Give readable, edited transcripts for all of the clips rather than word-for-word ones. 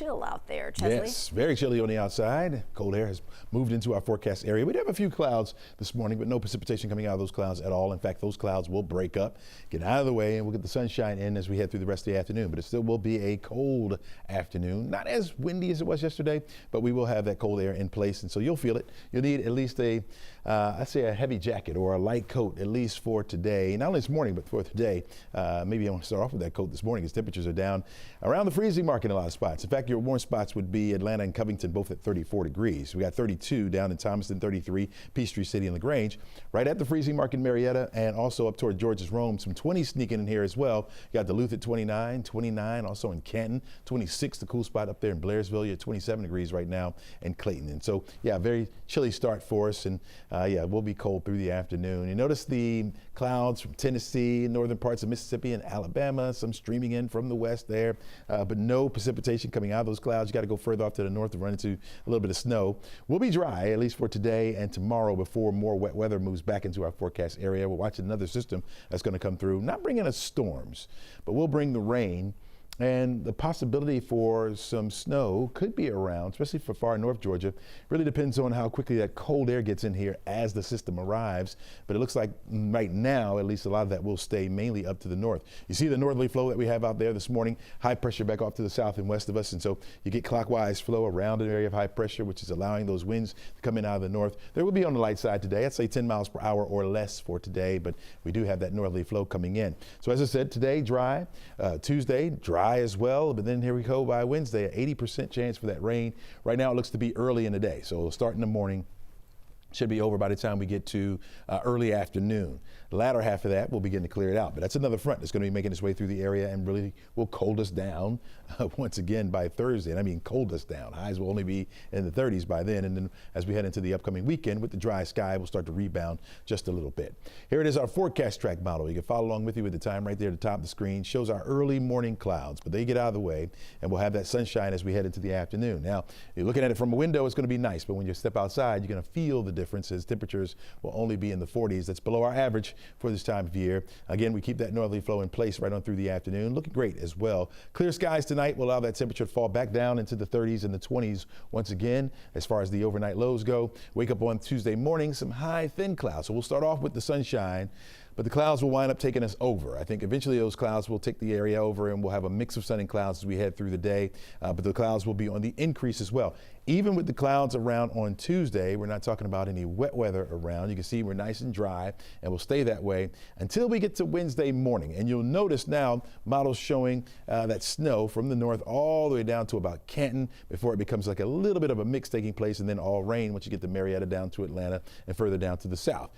Chill out there, Chesley. Yes, very chilly on the outside. Cold air has moved into our forecast area. We do have a few clouds this morning, but no precipitation coming out of those clouds at all. In fact, those clouds will break up, get out of the way, and we'll get the sunshine in as we head through the rest of the afternoon. But it still will be a cold afternoon. Not as windy as it was yesterday, but we will have that cold air in place, and so you'll feel it. You'll need at least I'd say a heavy jacket or a light coat, at least for today. Not only this morning, but for today. Maybe I want to start off with that coat this morning as temperatures are down around the freezing mark in a lot of spots. In fact, your warm spots would be Atlanta and Covington, both at 34 degrees. We got 32 down in Thomaston, 33, Peachtree City and LaGrange. Right at the freezing mark in Marietta, and also up toward George's Rome. Some 20s sneaking in here as well. You got Duluth at 29, 29 also in Canton, 26, the cool spot up there in Blairsville. You're at 27 degrees right now in Clayton. And so, yeah, very chilly start for us. And yeah, it will be cold through the afternoon. You notice the clouds from Tennessee, northern parts of Mississippi and Alabama, some streaming in from the west there, but no precipitation coming out of those clouds. You got to go further off to the north to run into a little bit of snow. We'll be dry, at least for today and tomorrow, before more wet weather moves back into our forecast area. We're watching another system that's going to come through, not bringing us storms, but we'll bring the rain. And the possibility for some snow could be around, especially for far north Georgia. Really depends on how quickly that cold air gets in here as the system arrives. But it looks like right now, at least a lot of that will stay mainly up to the north. You see the northerly flow that we have out there this morning, high pressure back off to the south and west of us. And so you get clockwise flow around an area of high pressure, which is allowing those winds to come in out of the north. There will be on the light side today. I'd say 10 miles per hour or less for today, but we do have that northerly flow coming in. So as I said, today dry, Tuesday dry as well, but then here we go by Wednesday, an 80% chance for that rain. Right now it looks to be early in the day, so it'll start in the morning. Should be over by the time we get to early afternoon. The latter half of that will begin to clear it out, but that's another front that's going to be making its way through the area and really will cold us down once again by Thursday. And I mean cold us down. Highs will only be in the 30s by then, and then as we head into the upcoming weekend with the dry sky, we'll start to rebound just a little bit. Here it is, our forecast track model. You can follow along with you with the time right there at the top of the screen. Shows our early morning clouds, but they get out of the way, and we'll have that sunshine as we head into the afternoon. Now, you're looking at it from a window, it's going to be nice, but when you step outside, you're going to feel the differences. Temperatures will only be in the 40s. That's below our average for this time of year. Again, we keep that northerly flow in place right on through the afternoon. Looking great as well. Clear skies tonight will allow that temperature to fall back down into the 30s and the 20s once again. As far as the overnight lows go, wake up on Tuesday morning, some high thin clouds. So we'll start off with the sunshine, but the clouds will wind up taking us over. I think eventually those clouds will take the area over and we'll have a mix of sun and clouds as we head through the day, but the clouds will be on the increase as well. Even with the clouds around on Tuesday, we're not talking about any wet weather around. You can see we're nice and dry and we'll stay that way until we get to Wednesday morning. And you'll notice now models showing that snow from the north all the way down to about Canton before it becomes like a little bit of a mix taking place, and then all rain once you get to Marietta down to Atlanta and further down to the south.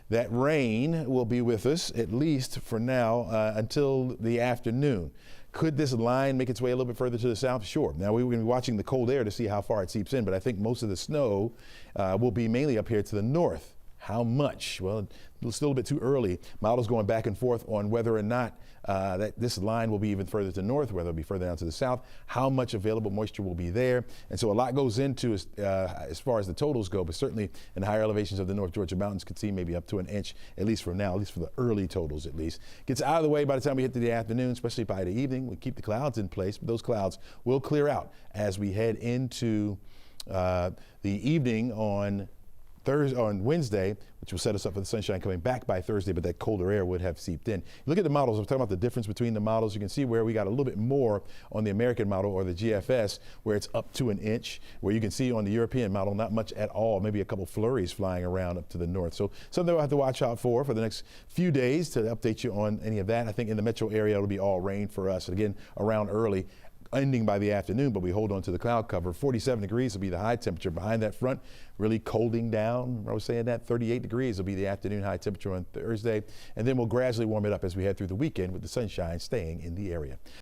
That rain will be with us at least for now until the afternoon. Could this line make its way a little bit further to the south? Sure. Now we're going to be watching the cold air to see how far it seeps in, but I think most of the snow will be mainly up here to the north. How much? Well, it's still a bit too early. Models going back and forth on whether or not that this line will be even further to the north, whether it'll be further down to the south, how much available moisture will be there. And so a lot goes into as far as the totals go, but certainly in higher elevations of the North Georgia mountains could see maybe up to an inch, at least for now, at least for the early totals at least. Gets out of the way by the time we hit to the afternoon, especially by the evening. We keep the clouds in place, but those clouds will clear out as we head into the evening on Wednesday, which will set us up for the sunshine coming back by Thursday, but that colder air would have seeped in. Look at the models. I'm talking about the difference between the models. You can see where we got a little bit more on the American model or the GFS, where it's up to an inch, where you can see on the European model, not much at all, maybe a couple flurries flying around up to the north. So something we'll have to watch out for the next few days to update you on any of that. I think in the metro area, it'll be all rain for us. And again, around early, ending by the afternoon, but we hold on to the cloud cover. 47 degrees will be the high temperature behind that front, really colding down. I was saying that 38 degrees will be the afternoon high temperature on Thursday, and then we'll gradually warm it up as we head through the weekend with the sunshine staying in the area.